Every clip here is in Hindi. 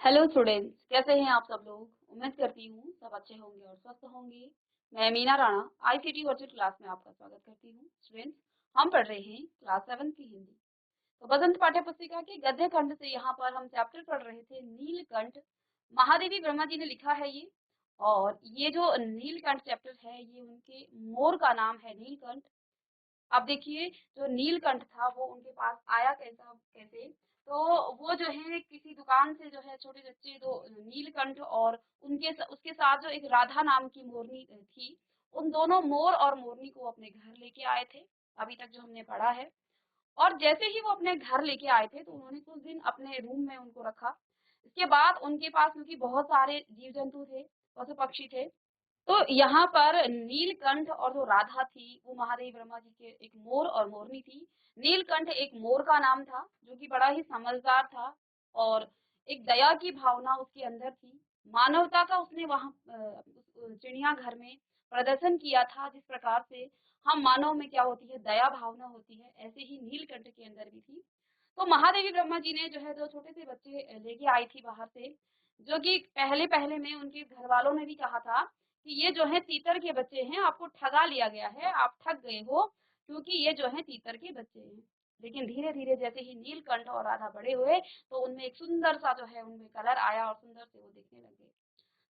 हेलो स्टूडेंट्स, कैसे हैं आप सब लोग। उम्मीद करती हूँ सब अच्छे होंगे और स्वस्थ होंगे। मैं Meena Rana ICT virtual class में आपका स्वागत करती हूँ। स्टूडेंट्स, हम पढ़ रहे हैं क्लास 7 की हिंदी। तो बसंत पाठ्य पुस्तिका के गद्य खंड से यहाँ पर हम चैप्टर पढ़ रहे थे नीलकंठ। महादेवी ब्रह्मा जी ने लिखा है ये। और ये जो नीलकंठ चैप्टर है ये उनके मोर का नाम है नीलकंठ। अब देखिए, जो नीलकंठ था वो उनके पास आया कैसे। तो वो जो है किसी दुकान से जो है छोटे बच्चे दो नीलकंठ और उसके साथ जो एक राधा नाम की मोरनी थी, उन दोनों मोर और मोरनी को अपने घर लेके आए थे। अभी तक जो हमने पढ़ा है। और जैसे ही वो अपने घर लेके आए थे तो उन्होंने कुछ दिन अपने रूम में उनको रखा। इसके बाद उनके पास क्योंकि बहुत सारे जीव जंतु थे, पशु पक्षी थे, तो यहाँ पर नीलकंठ और जो राधा थी वो महादेव ब्रह्मा जी के एक मोर और मोरनी थी। नीलकंठ एक मोर का नाम था जो कि बड़ा ही समझदार था और एक दया की भावना उसके अंदर थी। मानवता का उसने वहां चिड़िया घर में प्रदर्शन किया था। जिस प्रकार से हम मानव में क्या होती है, दया भावना होती है, ऐसे ही नीलकंठ के अंदर भी थी। तो महादेवी ब्रह्मा जी ने जो है दो छोटे से बच्चे लेके आई थी बाहर से, जो कि पहले पहले में उनके घर वालों ने भी कहा था कि ये जो है तीतर के बच्चे हैं, आपको ठगा लिया गया है, आप ठग गए हो, क्योंकि ये जो है तीतर के बच्चे हैं। लेकिन धीरे धीरे जैसे ही नीलकंठ और राधा बड़े हुए तो उनमें एक सुंदर सा जो है उनमें कलर आया और सुंदर से वो दिखने लगे।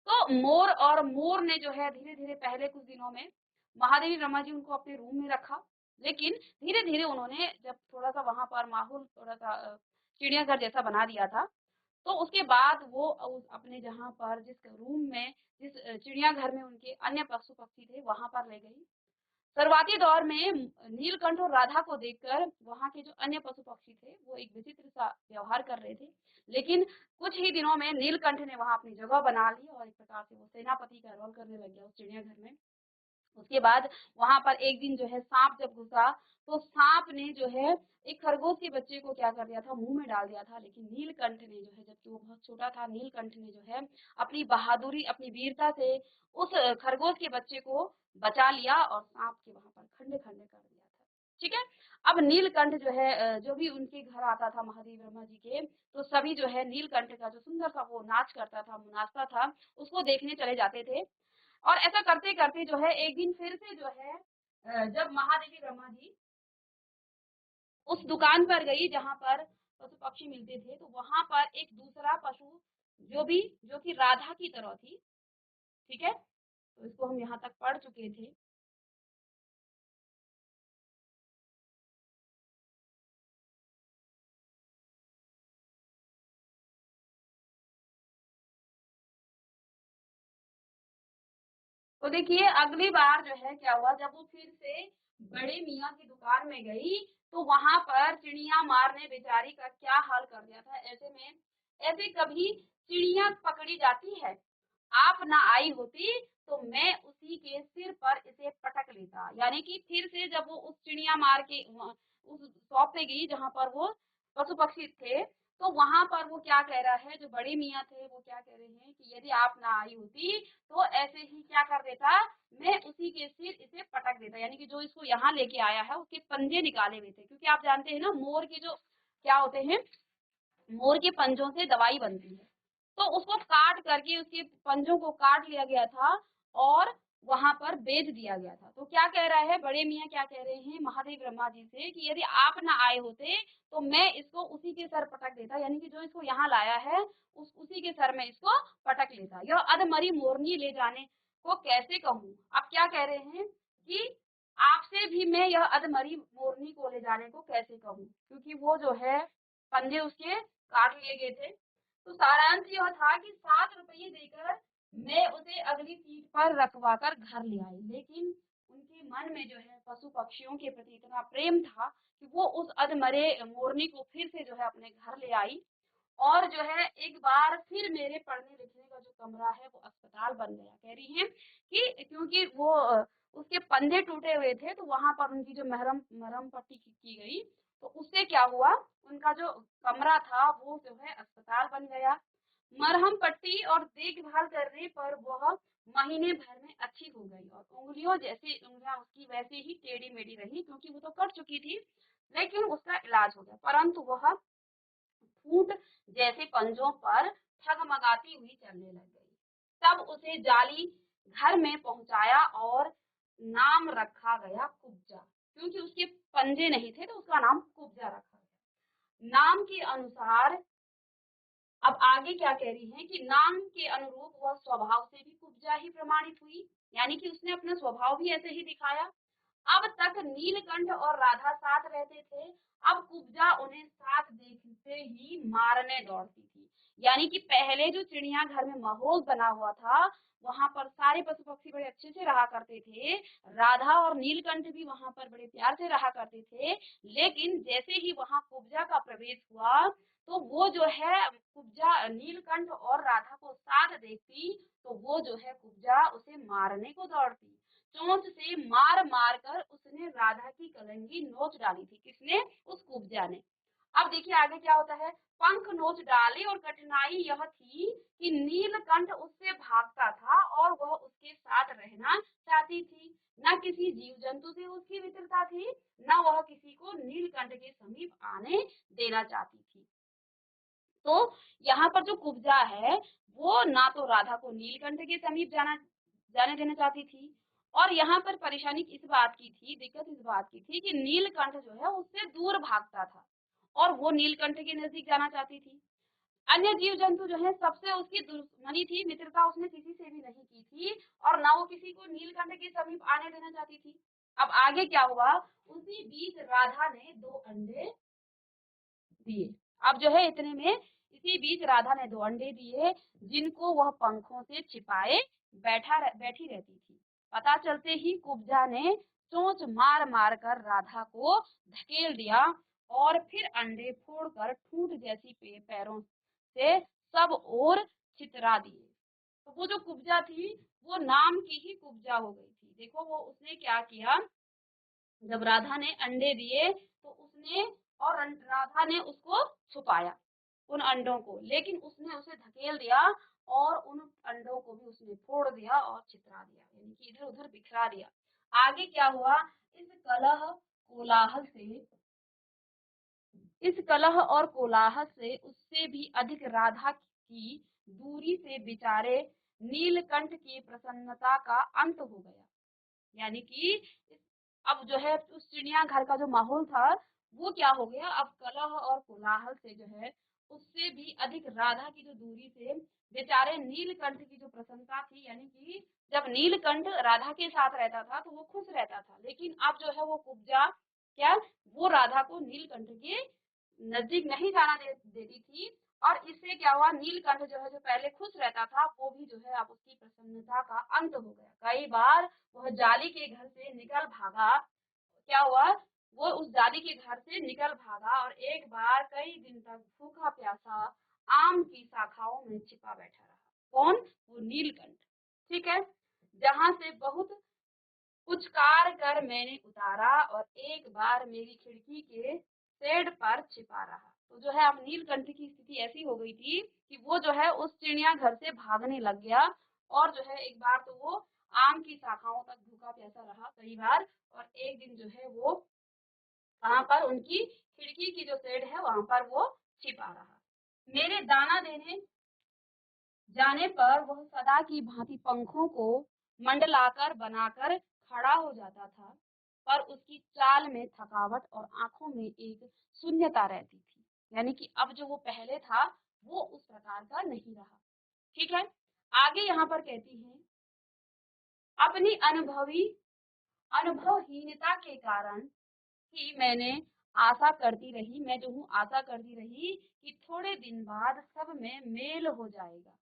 तो मोर ने जो है धीरे धीरे पहले कुछ दिनों में महादेवी ब्रह्मा जी उनको अपने रूम में रखा। लेकिन धीरे धीरे उन्होंने जब थोड़ा सा वहां पर माहौल थोड़ा सा चिड़ियाघर जैसा बना दिया था, तो उसके बाद वो उस अपने जहाँ पर जिस रूम में जिस चिड़ियाघर में उनके अन्य पशु पक्षी थे वहां पर ले गई। शुरुआती दौर में नीलकंठ और राधा को देखकर वहां के जो अन्य पशु पक्षी थे वो एक विचित्र सा व्यवहार कर रहे थे। लेकिन कुछ ही दिनों में नीलकंठ ने वहां अपनी जगह बना ली और एक प्रकार से वो सेनापति का रोल करने लग गया उस चिड़ियाघर में। उसके बाद वहां पर एक दिन जो है सांप जब घुसा, तो सांप ने जो है एक खरगोश के बच्चे को क्या कर दिया था, मुंह में डाल दिया था। लेकिन नीलकंठ ने जो है, जबकि वो बहुत छोटा था, नीलकंठ ने जो है अपनी बहादुरी अपनी वीरता से उस खरगोश के बच्चे को बचा लिया और सांप के वहां पर खंडे खंडे कर दिया था। ठीक है। अब नीलकंठ जो है जो भी उनके घर आता था महादेव वर्मा जी के, तो सभी जो है नीलकंठ का जो सुंदर सा वो नाच करता था, नाचता था, उसको देखने चले जाते थे। और ऐसा करते करते जो है एक दिन फिर से जो है जब महादेवी ब्रह्मा जी उस दुकान पर गई जहां पर पशु पक्षी मिलते थे, तो वहां पर एक दूसरा पशु जो कि राधा की तरह थी। ठीक है। तो इसको हम यहाँ तक पढ़ चुके थे। तो देखिए अगली बार जो है क्या हुआ, जब वो फिर से बड़े मियाँ की दुकान में गई, तो वहां पर चिड़िया मार ने बेचारी का क्या हाल कर दिया था। ऐसे कभी चिड़िया पकड़ी जाती है। आप ना आई होती तो मैं उसी के सिर पर इसे पटक लेता। यानी कि फिर से जब वो उस चिड़िया मार के उस शॉप पे गई जहां पर वो पशु पक्षी थे, तो वहां पर वो क्या कह रहा है, जो बड़े मियाँ थे वो क्या कह रहे हैं कि यदि आप ना आई होती तो ऐसे ही क्या कर देता, मैं उसी के सिर इसे पटक देता। यानी कि जो इसको यहाँ लेके आया है उसके पंजे निकाले हुए थे, क्योंकि आप जानते हैं ना मोर के जो क्या होते हैं, मोर के पंजों से दवाई बनती है। तो उसको काट करके उसके पंजों को काट लिया गया था और वहां पर बेच दिया गया था। तो क्या कह रहा है बड़े मियाँ, क्या कह रहे हैं महादेव ब्रह्मा जी से कि यदि आप ना आए होते तो मैं इसको उसी के सर पटक देता। यानी कि जो इसको यहाँ लाया है उसी के सर में इसको पटक लेता। यह अधमरी मोरनी ले जाने को कैसे कहूँ। आप क्या कह रहे हैं कि आपसे भी मैं यह अधमरी मोरनी को ले जाने को कैसे कहूँ, क्योंकि वो जो है पंजे उसके काट लिए गए थे। तो सारांश यह था कि 7 रुपये देकर मैं उसे अगली सीट पर रखवा कर घर ले आई। लेकिन उनके मन में जो है पशु पक्षियों के प्रति इतना प्रेम था कि वो उस अधमरे मोरनी को फिर से जो है अपने घर ले आई। और जो है एक बार फिर मेरे पढ़ने लिखने का जो कमरा है वो अस्पताल बन गया। कह रही हैं कि क्योंकि वो उसके पंजे टूटे हुए थे, तो वहां पर उनकी जो मरहम मरहम पट्टी की गई, तो उससे क्या हुआ, उनका जो कमरा था वो जो है अस्पताल बन गया। मरहम पट्टी और देखभाल करने पर वह महीने भर में अच्छी हो गई और उंगलियां उसकी वैसे ही टेढ़ी मेढ़ी रही, क्योंकि वो तो कट चुकी थी। लेकिन उसका इलाज हो गया, परंतु वह फूट जैसे पंजों पर ठगमगाती हुई चलने लग गई। तब उसे जाली घर में पहुंचाया और नाम रखा गया कुब्जा, क्योंकि उसके पंजे नहीं थे तो उसका नाम कुब्जा रखा गया। नाम के अनुसार अब आगे क्या कह रही है कि नाम के अनुरूप वह स्वभाव से भी कुब्जा ही प्रमाणित हुई, यानी कि उसने अपना स्वभाव भी ऐसे ही दिखाया। अब तक नीलकंठ और राधा साथ रहते थे, अब कुब्जा उन्हें साथ देखते ही मारने दौड़ती थी। यानी कि पहले जो चिड़ियाघर में माहौल बना हुआ था, वहां पर सारे पशु पक्षी बड़े अच्छे से रहा करते थे, राधा और नीलकंठ भी वहां पर बड़े प्यार से रहा करते थे। लेकिन जैसे ही वहां कुब्जा का प्रवेश हुआ, तो वो जो है कुब्जा नीलकंठ और राधा को साथ देखती, तो वो जो है कुब्जा उसे मारने को दौड़ती। चोंच से मार मार कर उसने राधा की कलंगी नोच डाली थी। किसने? उस कुब्जा ने। अब देखिए आगे क्या होता है। पंख नोच डाले और कठिनाई यह थी कि नीलकंठ उससे भागता था और वह उसके साथ रहना चाहती थी। न किसी जीव जंतु से उसकी मित्रता थी, न वह किसी को नीलकंठ के समीप आने देना चाहती थी। तो यहाँ पर जो कुब्जा है, वो ना तो राधा को नीलकंठ के समीप जाने देना चाहती थी, और यहाँ पर परेशानी इस बात की थी, दिक्कत इस बात की थी कि नीलकंठ जो है उससे दूर भागता था और वो नीलकंठ के नजदीक जाना चाहती थी। अन्य जीव जंतु जो है सबसे उसकी दुश्मनी थी, मित्रता उसने किसी से भी नहीं की थी, और ना वो किसी को नीलकंठ के समीप आने देना चाहती थी। अब आगे क्या हुआ। उसी बीच राधा ने 2 अंडे दिए। अब जो है इतने में इसी बीच राधा ने 2 अंडे दिए, जिनको वह पंखों से छिपाए बैठी रहती थी। पता चलते ही कुब्जा ने चोंच मार मार कर राधा को धकेल दिया और फिर अंडे फोड़कर ठूंठ जैसी पैरों से सब ओर छितरा दिए। तो वो जो कुब्जा थी, वो नाम की ही कुब्जा हो गई थी। देखो वो उसने क्या किया, जब राधा ने अंडे दिए तो उसने और राधा ने उसको छुपाया उन अंडों को, लेकिन उसने उसे धकेल दिया और उन अंडों को भी उसने फोड़ दिया और छितरा दिया, यानी कि इधर उधर बिखरा दिया। आगे क्या हुआ। इस कलह कोलाहल से इस कलह और कोलाहल से उससे भी अधिक राधा की दूरी से बेचारे नीलकंठ की प्रसन्नता का अंत हो गया। यानी कि अब जो है उस चिड़ियाघर का जो माहौल था, वो क्या हो गया, अब कलह और कोलाहल से जो है उससे भी अधिक राधा की जो दूरी से बेचारे नीलकंठ की जो प्रसन्नता थी, यानी कि जब नीलकंठ राधा के साथ रहता था तो वो खुश रहता था, लेकिन अब जो है वो कुब्जा क्या, वो राधा को नीलकंठ के नजदीक नहीं जाना देती थी। और इससे क्या हुआ, नीलकंठ जो है जो पहले खुश रहता था, वो भी जो है अब उसकी प्रसन्नता का अंत हो गया। कई बार वह जाली के घर से निकल भागा। क्या हुआ, वो उस जाली के घर से निकल भागा और एक बार कई दिन तक भूखा प्यासा आम की शाखाओं में छिपा बैठा रहा। कौन? वो नीलकंठ। ठीक है। जहां से बहुत पुचकार कर मैंने उतारा और एक बार मेरी खिड़की के शेड पर छिपा रहा। तो जो है अब नीलकंठ की स्थिति ऐसी हो गई थी कि वो जो है उस चिड़ियाघर से भागने लग गया, और जो है एक बार तो वो आम की शाखाओं तक भूखा प्यासा रहा कई बार, और एक दिन जो है वो वहां पर उनकी खिड़की की जो शेड है वहां पर वो छिपा रहा। मेरे दाना देने जाने पर वह सदा की भांति पंखों को मंडलाकर बनाकर खड़ा हो जाता था, पर उसकी चाल में थकावट और आंखों में एक शून्यता रहती थी। यानी कि अब जो वो पहले था वो उस प्रकार का नहीं रहा। ठीक है। आगे यहाँ पर कहती हैं, अपनी अनुभवहीनता के कारण ही मैंने आशा करती रही, मैं जो हूँ आशा करती रही कि थोड़े दिन बाद सब में मेल हो जाएगा।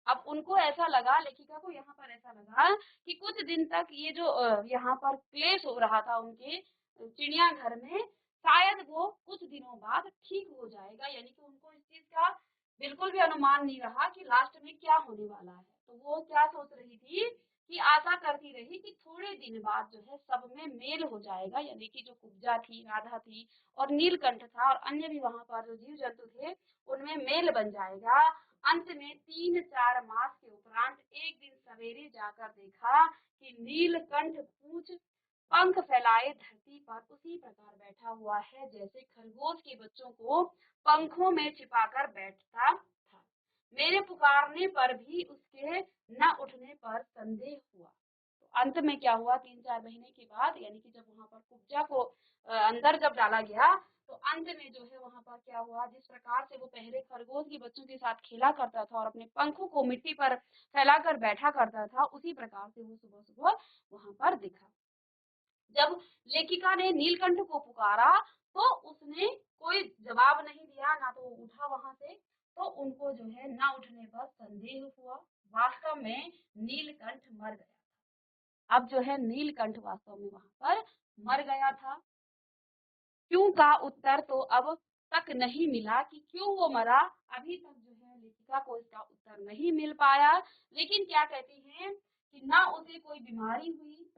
अब उनको ऐसा लगा, लेखिका को यहाँ पर ऐसा लगा कि कुछ दिन तक ये जो यहाँ पर क्लेश हो रहा था उनके चिड़ियाघर में, शायद वो कुछ दिनों बाद ठीक हो जाएगा। यानी कि उनको इस चीज का बिल्कुल भी अनुमान नहीं रहा कि लास्ट में क्या होने वाला है। तो वो क्या सोच रही थी कि आशा करती रही कि थोड़े दिन बाद जो है सब में मेल हो जाएगा, यानी कि जो कुब्जा थी, राधा थी और नीलकंठ था और अन्य भी वहां पर जो जीव जंतु थे, उनमें मेल बन जाएगा। अंत में 3-4 मास के उपरांत एक दिन सवेरे जाकर देखा कि नीलकंठ पूंछ पंख फैलाए धरती पर उसी प्रकार बैठा हुआ है जैसे खरगोश के बच्चों को पंखों में छिपाकर बैठता था। मेरे पुकारने पर भी उसके न उठने पर संदेह हुआ। तो अंत में क्या हुआ, 3-4 महीने के बाद, यानी कि जब वहां पर कुब्जा को अंदर जब डाला गया, तो अंत में जो है वहां पर क्या हुआ, जिस प्रकार से वो पहले खरगोश के बच्चों के साथ खेला करता था और अपने पंखों को मिट्टी पर फैलाकर बैठा करता था, उसी प्रकार से वो सुबह सुबह वहां पर दिखा। जब लेखिका ने नीलकंठ को पुकारा तो उसने कोई जवाब नहीं दिया, ना तो वो उठा वहां से। तो उनको जो है ना उठने पर संदेह हुआ। वास्तव में नीलकंठ मर गया। अब जो है नीलकंठ वास्तव में वहां पर मर गया था। क्यों का उत्तर तो अब तक नहीं मिला कि क्यों वो मरा। अभी तक जो है लेखिका को इसका उत्तर नहीं मिल पाया। लेकिन क्या कहती हैं कि ना उसे कोई बीमारी हुई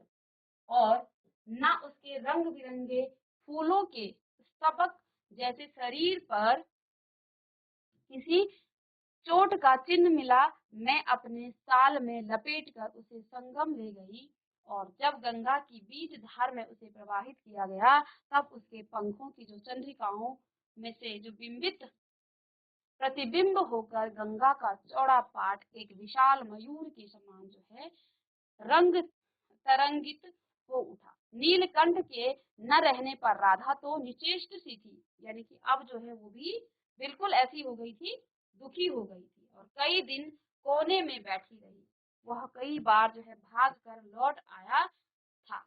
और ना उसके रंग बिरंगे फूलों के स्तबक जैसे शरीर पर किसी चोट का चिन्ह मिला। मैं अपने साल में लपेट कर उसे संगम ले गई और जब गंगा की बीच धार में उसे प्रवाहित किया गया, तब उसके पंखों की जो चंद्रिकाओं में से जो बिंबित प्रतिबिंब होकर गंगा का चौड़ा पाट एक विशाल मयूर के समान जो है रंग तरंगित हो उठा। नीलकंठ के न रहने पर राधा तो निचेष्ट सी थी, यानी कि अब जो है वो भी बिल्कुल ऐसी हो गई थी, दुखी हो गई थी और कई दिन कोने में बैठी रही। वह कई बार जो है भाग कर लौट आया था।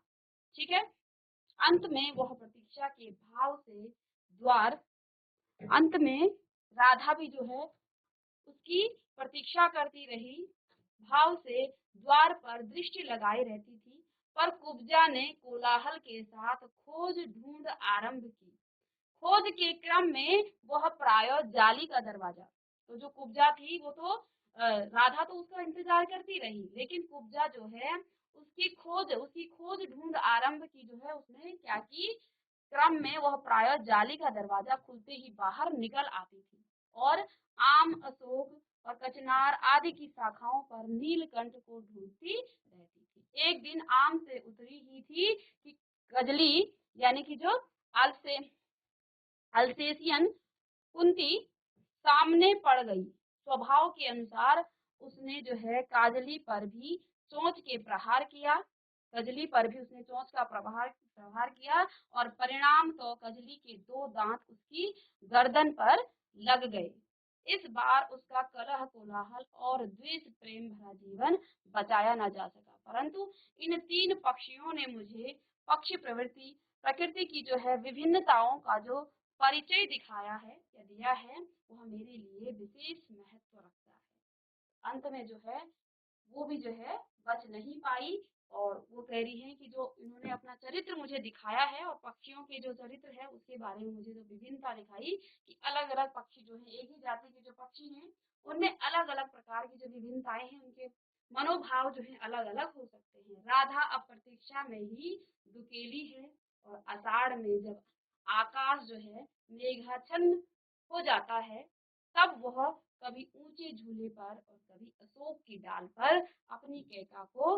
ठीक है। अंत में वह प्रतीक्षा के भाव से द्वार अंत में राधा भी जो है उसकी प्रतीक्षा करती रही, भाव से द्वार पर दृष्टि लगाई रहती थी। पर कुब्जा ने कोलाहल के साथ खोज ढूंढ आरंभ की। खोज के क्रम में वह प्राय जाली का दरवाजा, तो जो कुब्जा थी वो तो राधा तो उसका इंतजार करती रही, लेकिन कुब्जा जो है उसकी खोज ढूंढ आरंभ की। जो है उसने क्या की, क्रम में वह प्राय जाली का दरवाजा खुलते ही बाहर निकल आती थी और आम, अशोक और कचनार आदि की शाखाओं पर नीलकंठ को ढूंढती रहती थी। एक दिन आम से उतरी ही थी कि कजली, यानी कि जो अलसे अल्सेशियन कुंती सामने पड़ गई। स्वभाव के अनुसार उसने जो है काजली पर भी चोंच के प्रहार किया। कजली पर भी उसने चोंच का प्रहार किया और परिणाम तो कजली के 2 दांत उसकी गर्दन पर लग गए। इस बार उसका कलह, कोलाहल और द्वेष प्रेम भरा जीवन बचाया न जा सका, परंतु इन 3 पक्षियों ने मुझे पक्षी प्रकृति की जो है विभिन्नताओं का जो परिचय दिखाया है या दिया है, वह मेरे लिए विशेष महत्व रखता है। अंत में जो है वो भी जो है बच नहीं पाई और वो कह रही है कि जो इन्होंने अपना चरित्र मुझे दिखाया है और पक्षियों के जो चरित्र है उसके बारे में मुझे जो विभिन्नता दिखाई कि अलग अलग पक्षी जो है, एक ही जाति के जो पक्षी हैं उनमें अलग अलग प्रकार की जो विभिन्नताएं हैं, उनके मनोभाव जो है अलग अलग हो सकते हैं। राधा अब प्रतीक्षा में ही दुकेली है और आषाढ़ में जब आकाश जो है मेघाच्छन्न हो जाता है, तब वह कभी ऊंचे झूले पर और कभी अशोक की डाल पर अपनी कैका को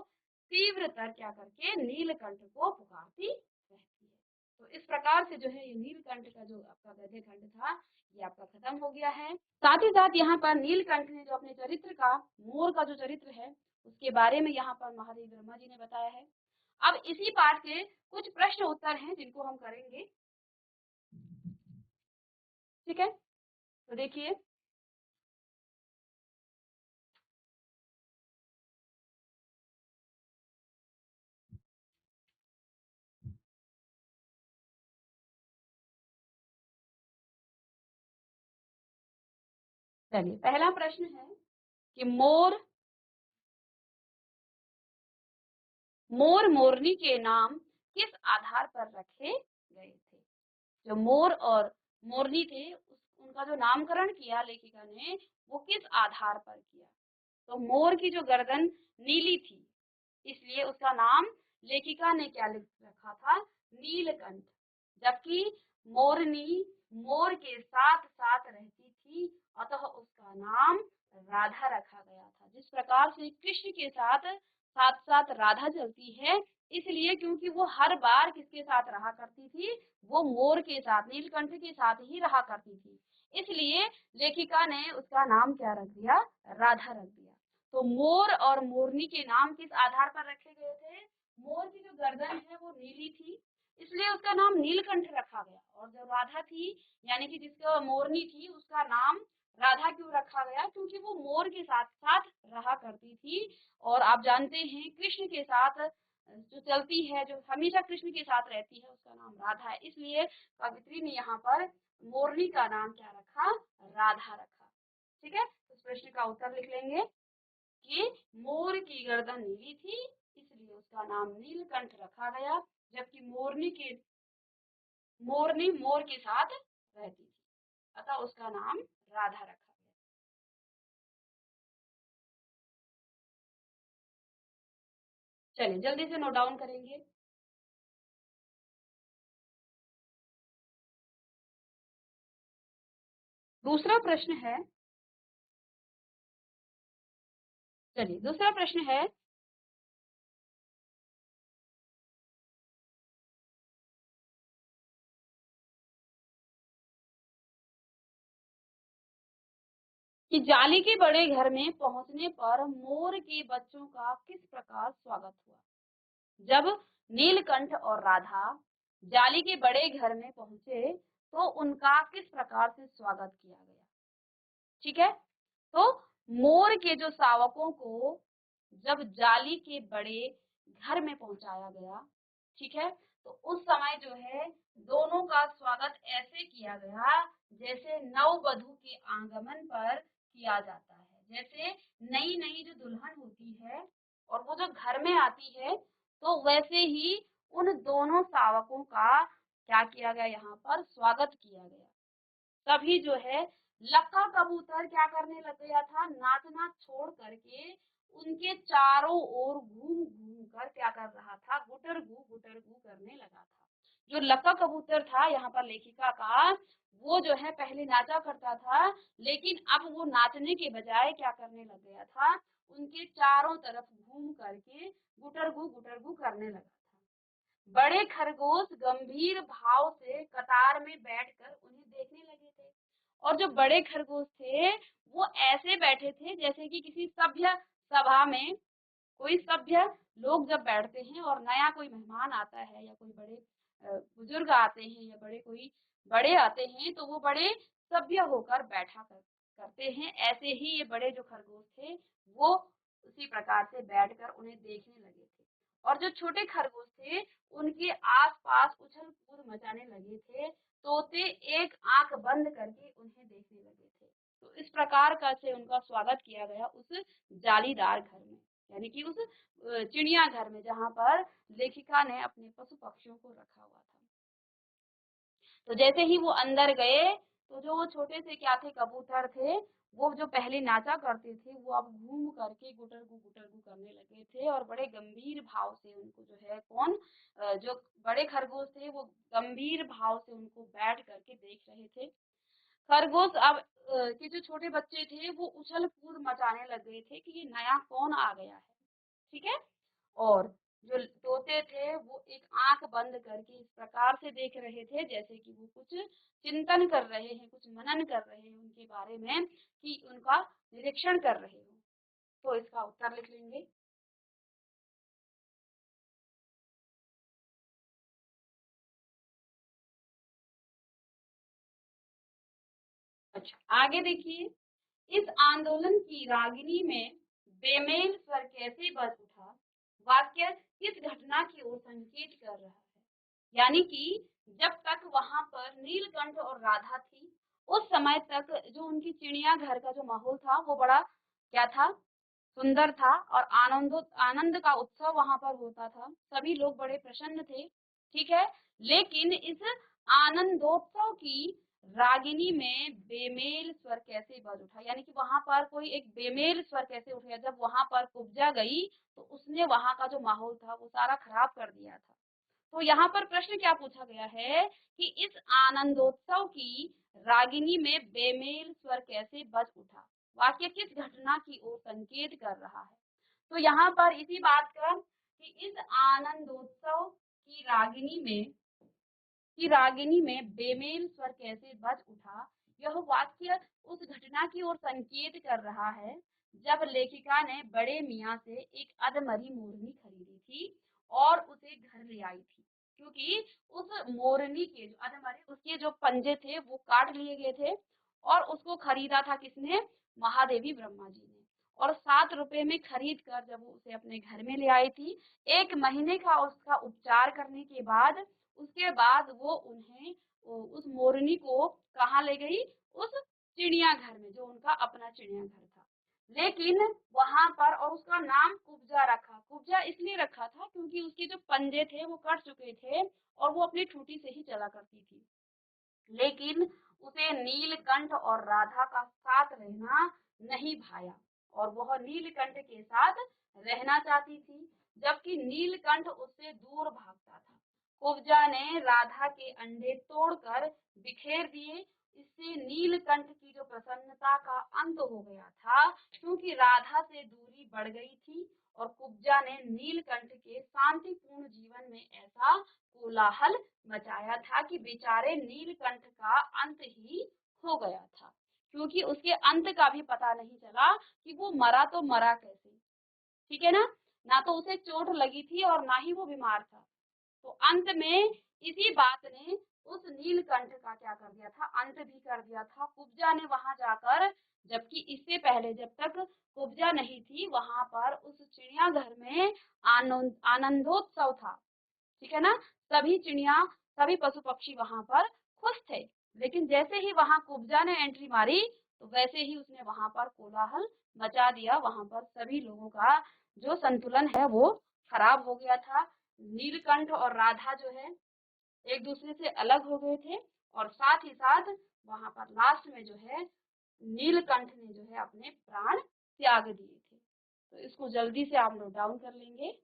तीव्रतर क्या करके नीलकंठ को पुकारती रहती है। तो इस प्रकार से जो है ये नीलकंठ का जो आपका गद्य खंड था ये आपका खत्म हो गया है। साथ ही साथ यहाँ पर नीलकंठ ने जो अपने चरित्र का, मोर का जो चरित्र है उसके बारे में यहाँ पर महादेव वर्मा जी ने बताया है। अब इसी पाठ के कुछ प्रश्न उत्तर हैं जिनको हम करेंगे। ठीक है, तो देखिए, चलिए पहला प्रश्न है कि मोर मोर मोरनी के नाम किस आधार पर रखे गए थे। जो मोर और मोरनी थे उनका जो नामकरण किया लेखिका ने वो किस आधार पर किया। तो मोर की जो गर्दन नीली थी इसलिए उसका नाम लेखिका ने क्या लिख रखा था, नीलकंठ। जबकि मोरनी मोर के साथ साथ रहती थी, अतः उसका नाम राधा रखा गया था। जिस प्रकार से कृष्ण के साथ साथ साथ राधा चलती है, इसलिए क्योंकि वो हर बार किसके साथ रहा करती थी, वो मोर के साथ, नीलकंठ के साथ ही रहा करती थी, इसलिए लेखिका ने उसका नाम क्या रख दिया, राधा रख दिया। तो मोर और मोरनी के नाम किस आधार पर रखे गए थे, मोर की जो गर्दन है वो नीली थी इसलिए उसका नाम नीलकंठ रखा गया, और जो राधा थी यानी कि जिसका मोरनी थी उसका नाम राधा क्यों रखा गया, क्योंकि वो मोर के साथ साथ रहा करती थी। और आप जानते हैं कृष्ण के साथ जो चलती है, जो हमेशा कृष्ण के साथ रहती है, उसका नाम राधा है, इसलिए कवित्री ने यहाँ पर मोरनी का नाम क्या रखा, राधा रखा। ठीक है, तो इस प्रश्न का उत्तर लिख लेंगे कि मोर की गर्दन नीली थी इसलिए उसका नाम नीलकंठ रखा गया, जबकि मोरनी मोर के साथ रहती थी अतः उसका नाम राधा रखा गया। चलिए जल्दी से नोट डाउन करेंगे। दूसरा प्रश्न है, चलिए दूसरा प्रश्न है कि जाली के बड़े घर में पहुंचने पर मोर के बच्चों का किस प्रकार स्वागत हुआ। जब नीलकंठ और राधा जाली के बड़े घर में पहुंचे तो उनका किस प्रकार से स्वागत किया गया। ठीक है, तो मोर के जो शावकों को जब जाली के बड़े घर में पहुंचाया गया, ठीक है, तो उस समय जो है दोनों का स्वागत ऐसे किया गया जैसे नववधू के आगमन पर किया जाता है। जैसे नई नई जो दुल्हन होती है और वो जो घर में आती है तो वैसे ही उन दोनों शावकों का क्या किया गया, यहाँ पर स्वागत किया गया। तभी जो है लक्का कबूतर क्या करने लग गया था, नाचना छोड़ करके उनके चारों ओर घूम घूम कर क्या कर रहा था, गुटर गु करने लगा था। जो लक्का कबूतर था यहाँ पर लेखिका का, वो जो है पहले नाचा करता था लेकिन अब वो नाचने के बजाय क्या करने लग गया था, उनके चारों तरफ घूम करके गुटर गु करने लगा था। बड़े खरगोश गंभीर भाव से कतार में बैठकर उन्हें देखने लगे थे, और जो बड़े खरगोश थे वो ऐसे बैठे थे जैसे कि किसी सभ्य सभा में कोई सभ्य लोग जब बैठते हैं और नया कोई मेहमान आता है या कोई बड़े बुजुर्ग आते हैं या बड़े आते हैं तो वो बड़े सभ्य होकर करते हैं, ऐसे ही ये बड़े जो खरगोश थे वो उसी प्रकार से बैठकर उन्हें देखने लगे थे। और जो छोटे खरगोश थे उनके आसपास उछल कूद मचाने लगे थे, तोते एक आंख बंद करके उन्हें देखने लगे थे। तो इस प्रकार का से उनका स्वागत किया गया उस जालीदार घर में, यानी कि उस चिड़िया घर में जहाँ पर लेखिका ने अपने पशु पक्षियों को रखा हुआ था। तो जैसे ही वो अंदर गए तो जो वो छोटे से क्या थे, कबूतर थे, वो जो पहले नाचा करते थे वो अब घूम करके गुटर गु करने लगे थे और बड़े गंभीर भाव से उनको जो है जो बड़े खरगोश थे वो गंभीर भाव से उनको बैठ करके देख रहे थे। खरगोश अब के जो छोटे बच्चे थे वो उछल कूद मचाने लग गए थे कि ये नया कौन आ गया है। ठीक है, और जो तोते थे वो एक आंख बंद करके इस प्रकार से देख रहे थे जैसे कि वो कुछ चिंतन कर रहे हैं, कुछ मनन कर रहे हैं उनके बारे में, कि उनका निरीक्षण कर रहे हो। तो इसका उत्तर लिख लेंगे। अच्छा आगे देखिए, इस आंदोलन की रागिनी में बेमेल स्वर कैसे बज उठा, वाक्य किस घटना की ओर संकेत कर रहा है। यानी कि जब तक वहां पर नीलकंठ और राधा थी उस समय तक जो उनकी चिड़िया घर का जो माहौल था वो बड़ा क्या था, सुंदर था, और आनंद का उत्सव वहां पर होता था, सभी लोग बड़े प्रसन्न थे। ठीक है, लेकिन इस आनंदोत्सव की रागिनी में बेमेल स्वर कैसे बज उठा, यानी कि वहां पर कोई एक बेमेल स्वर कैसे उठ गया, जब वहां पर कुब्जा गई तो उसने वहां का जो माहौल था वो सारा खराब कर दिया था। तो यहाँ पर प्रश्न क्या पूछा गया है कि इस आनंदोत्सव की रागिनी में बेमेल स्वर कैसे बज उठा, वाक्य किस घटना की ओर संकेत कर रहा है। तो यहाँ पर इसी बात का कि इस आनंदोत्सव की रागिनी में बेमेल स्वर कैसे बज उठा, यह वाक्य उस घटना की ओर संकेत कर रहा है जब लेखिका ने बड़े मियाँ से एक अधमरी मोरनी खरीदी थी और उसे घर ले आई थी, क्योंकि उस मोरनी के जो अधमरे उसके जो पंजे थे वो काट लिए गए थे और उसको खरीदा था किसने? महादेवी ब्रह्मा जी ने। और 7 रुपए में खरीद कर जब वो उसे अपने घर में ले आई थी, 1 महीने का उसका उपचार करने के बाद उसके बाद वो उन्हें उस मोरनी को कहाँ ले गई? उस चिड़ियाघर में, जो उनका अपना चिड़ियाघर था। लेकिन वहां पर और उसका नाम कुब्जा रखा। कुब्जा इसलिए रखा था क्योंकि उसके जो पंजे थे वो कट चुके थे और वो अपनी ठूठी से ही चला करती थी। लेकिन उसे नीलकंठ और राधा का साथ रहना नहीं भाया और वह नीलकंठ के साथ रहना चाहती थी, जबकि नीलकंठ उससे दूर भागता था। कुब्जा ने राधा के अंडे तोड़कर बिखेर दिए। इससे नीलकंठ की जो प्रसन्नता का अंत हो गया था, क्योंकि राधा से दूरी बढ़ गई थी और कुब्जा ने नीलकंठ के शांतिपूर्ण जीवन में ऐसा कोलाहल मचाया था कि बेचारे नीलकंठ का अंत ही हो गया था, क्योंकि उसके अंत का भी पता नहीं चला कि वो मरा तो मरा कैसे। ठीक है ना? ना तो उसे चोट लगी थी और ना ही वो बीमार था। तो अंत में इसी बात ने उस नीलकंठ का क्या कर दिया था? अंत भी कर दिया था। कुब्जा ने वहां जाकर, जबकि इससे पहले जब तक कुब्जा नहीं थी वहां पर उस चिड़ियाघर में आनंदोत्सव था। ठीक है ना? सभी चिड़िया, सभी पशु पक्षी वहां पर खुश थे। लेकिन जैसे ही वहां कुब्जा ने एंट्री मारी तो वैसे ही उसने वहां पर कोलाहल मचा दिया। वहां पर सभी लोगों का जो संतुलन है वो खराब हो गया था। नीलकंठ और राधा जो है एक दूसरे से अलग हो गए थे और साथ ही साथ वहां पर लास्ट में जो है नीलकंठ ने जो है अपने प्राण त्याग दिए थे। तो इसको जल्दी से आप नोट डाउन कर लेंगे।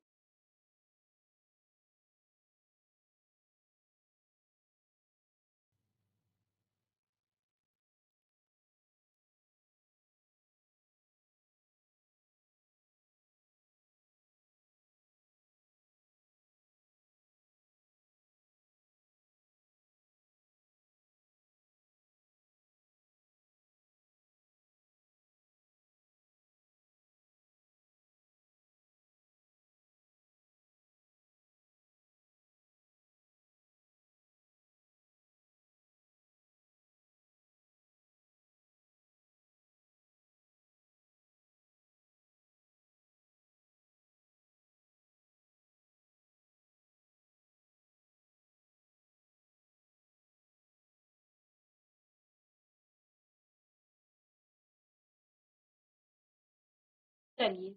चलिए,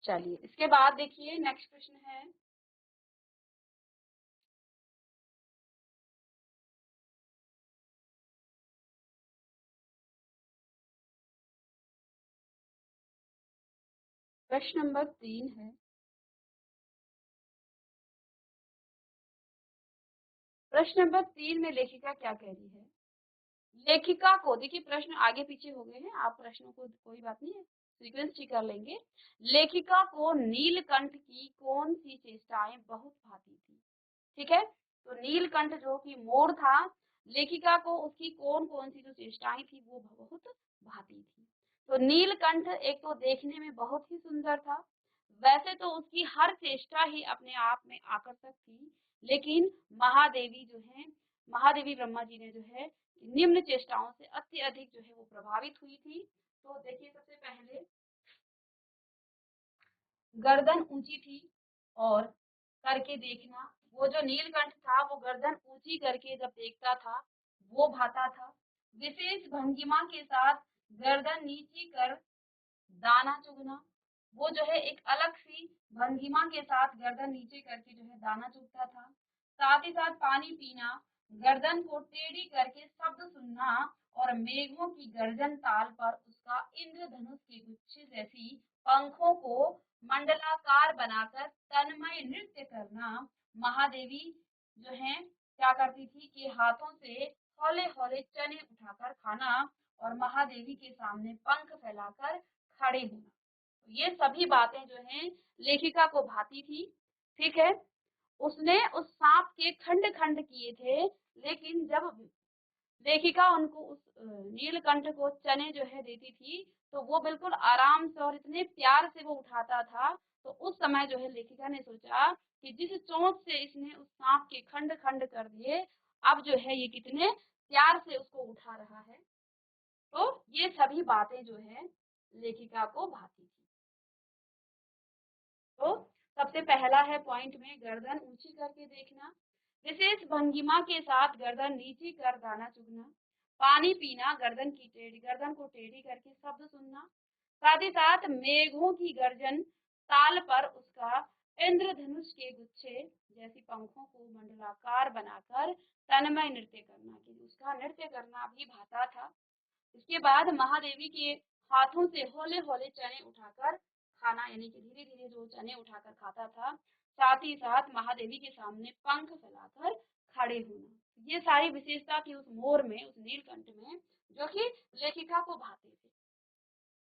चलिए इसके बाद देखिए नेक्स्ट प्रश्न है। प्रश्न नंबर 3 है। प्रश्न नंबर 3 में लेखिका क्या कह रही है? लेखिका को देखिए, प्रश्न आगे पीछे हो गए हैं, आप प्रश्नों को कोई बात नहीं है, सीक्वेंस ठीक कर लेंगे। लेखिका को नीलकंठ की कौन सी चेष्टाएं बहुत भाती थी? ठीक है, तो नीलकंठ जो कि मोर था, लेखिका को उसकी कौन कौन सी जो चेष्टाएं थी वो बहुत भाती थी। तो नीलकंठ एक तो देखने में बहुत ही सुंदर था। वैसे तो उसकी हर चेष्टा ही अपने आप में आकर्षक थी, लेकिन महादेवी जो है, महादेवी ब्रह्मा जी ने जो है निम्न चेष्टाओं से अत्यधिक जो है वो प्रभावित हुई थी। तो देखिए, सबसे पहले गर्दन ऊंची थी और करके देखना। वो जो नीलकंठ था वो गर्दन ऊंची करके जब देखता था वो भाता था। विशेष भंगिमा के साथ गर्दन नीची कर दाना चुगना, वो जो है एक अलग सी भंगिमा के साथ गर्दन नीचे करके जो है दाना चुगता था। साथ ही साथ पानी पीना, गर्दन को टेढ़ी करके शब्द सुनना और मेघों की गर्जन ताल पर उसका इंद्रधनुष के गुच्छे जैसी पंखों को मंडलाकार बनाकर तन्मय नृत्य करना। महादेवी जो है क्या करती थी कि हाथों से हौले हौले चने उठाकर खाना और महादेवी के सामने पंख फैलाकर खड़े होना। ये सभी बातें जो हैं लेखिका को भाती थी। ठीक है, उसने उस सांप के खंड खंड किए थे, लेकिन जब लेखिका उनको उस नीलकंठ को चने जो है देती थी, तो वो बिल्कुल आराम से और इतने प्यार से वो उठाता था। तो उस समय जो है लेखिका ने सोचा कि जिस चोंच से इसने उस सांप के खंड-खंड कर दिए, अब जो है ये कितने प्यार से उसको उठा रहा है। तो ये सभी बातें जो है लेखिका को भाती थी। तो सबसे पहला है पॉइंट में गर्दन ऊंची करके देखना, विशेष भंगिमा के साथ गर्दन नीचे कर दाना चुगना, पानी पीना, गर्दन को टेढ़ी करके शब्द सुनना, साथ ही साथ मेघों की गर्जन, ताल पर उसका इंद्रधनुष के गुच्छे जैसी पंखों को मंडलाकार बनाकर तन्मय नृत्य करना, कि उसका नृत्य करना भी भाता था। इसके बाद महादेवी के हाथों से हौले-हौले चने उठाकर खाना, यानी कि धीरे-धीरे जो चने उठाकर खाता था, साथ ही साथ महादेवी के सामने पंख फैलाकर खड़े होना। ये सारी विशेषता थी उस मोर में, उस नीलकंठ में, जो कि लेखिका को भाते थे।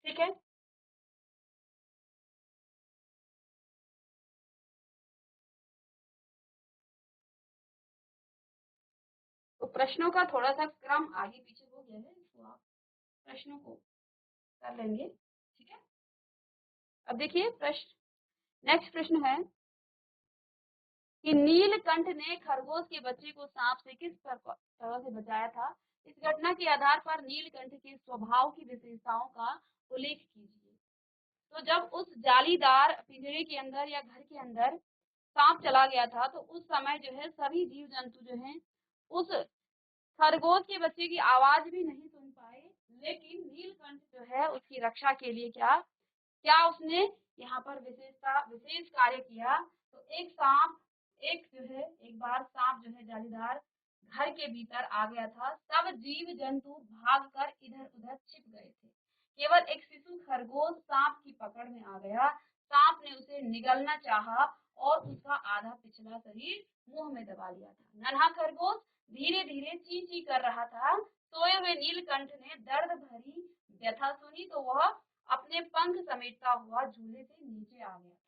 ठीक है? तो प्रश्नों का थोड़ा-सा क्रम आगे-पीछे हो गया है, तो आप प्रश्नों को कर लेंगे। ठीक है? अब देखिए नेक्स्ट प्रश्न है कि नीलकंठ ने खरगोश के बच्चे को सांप से किस तरह से बचाया था? इस घटना के आधार पर नीलकंठ के स्वभाव की विशेषताओं का उल्लेख कीजिए। तो जब उस जालीदार पिंजरे के अंदर या घर के अंदर सांप चला गया था, तो उस समय जो है सभी जीव जंतु जो हैं उस खरगोश के बच्चे की आवाज भी नहीं सुन पाए, लेकिन नीलकंठ जो है उसकी रक्षा के लिए क्या क्या उसने यहाँ पर विशेष कार्य किया। तो एक बार सांप जो है जालीदार घर के भीतर आ गया था, सब जीव जंतु भागकर इधर उधर छिप गए थे। केवल एक शिशु खरगोश सांप की पकड़ में आ गया। सांप ने उसे निगलना चाहा और उसका आधा पिछला शरीर मुंह में दबा लिया था। नन्हा खरगोश धीरे धीरे ची ची कर रहा था। सोए हुए नीलकंठ ने दर्द भरी व्यथा सुनी तो वह अपने पंख समेटता हुआ झूले से नीचे आ गया था।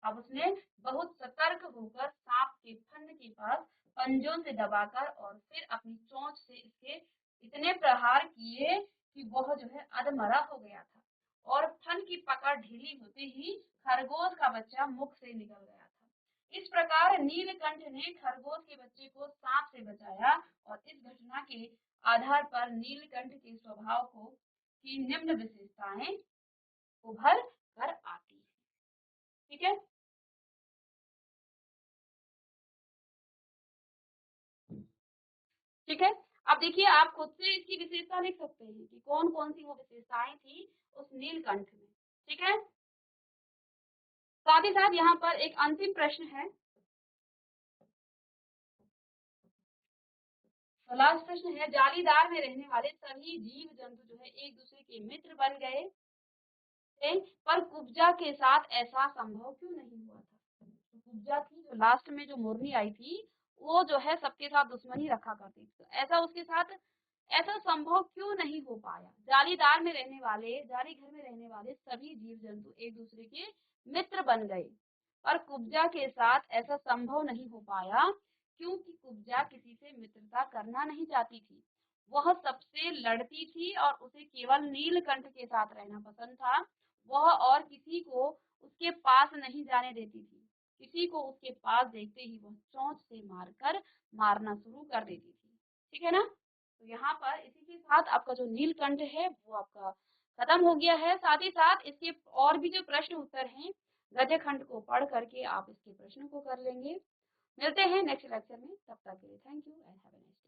अब उसने बहुत सतर्क होकर सांप के फन के पास पंजों से दबाकर और फिर अपनी चोंच से इसके इतने प्रहार किए कि वह जो है अधमरा हो गया था, और फन की पकड़ ढीली होते ही खरगोश का बच्चा मुख से निकल गया था। इस प्रकार नीलकंठ ने खरगोश के बच्चे को सांप से बचाया, और इस घटना के आधार पर नीलकंठ के स्वभाव को की निम्न विशेषताएं उभर कर आती है। ठीक है? ठीक है? अब देखिए आप खुद से इसकी विशेषता लिख सकते हैं कि कौन-कौन सी वो विशेषताएं थी उस नीलकंठ में। ठीक है? साथ ही साथ यहाँ पर एक अंतिम प्रश्न है। तो लास्ट प्रश्न है, जालीदार में रहने वाले सभी जीव जंतु जो है एक दूसरे के मित्र बन गए थे, पर कुब्जा के साथ ऐसा संभव क्यों नहीं हुआ था? तो कुब्जा थी जो लास्ट में जो मुरली आई थी, वो जो है सबके साथ दुश्मनी रखा करती थी। तो ऐसा उसके साथ ऐसा संभव क्यों नहीं हो पाया? जाली घर में रहने वाले सभी जीव जंतु एक दूसरे के मित्र बन गए, पर कुब्जा के साथ ऐसा संभव नहीं हो पाया, क्योंकि कुब्जा किसी से मित्रता करना नहीं चाहती थी। वह सबसे लड़ती थी और उसे केवल नीलकंठ के साथ रहना पसंद था। वह और किसी को उसके पास नहीं जाने देती थी। किसी को उसके पास देखते ही वह चोंच से मारकर मारना शुरू कर देती थी। ठीक है ना? तो यहाँ पर इसी के साथ आपका जो नीलकंठ है वो आपका खत्म हो गया है। साथ ही साथ इसके और भी जो प्रश्न उत्तर हैं, गद्य खंड को पढ़ करके आप इसके प्रश्नों को कर लेंगे। मिलते हैं नेक्स्ट लेक्चर में, तब तक के लिए thank you and have a nice day.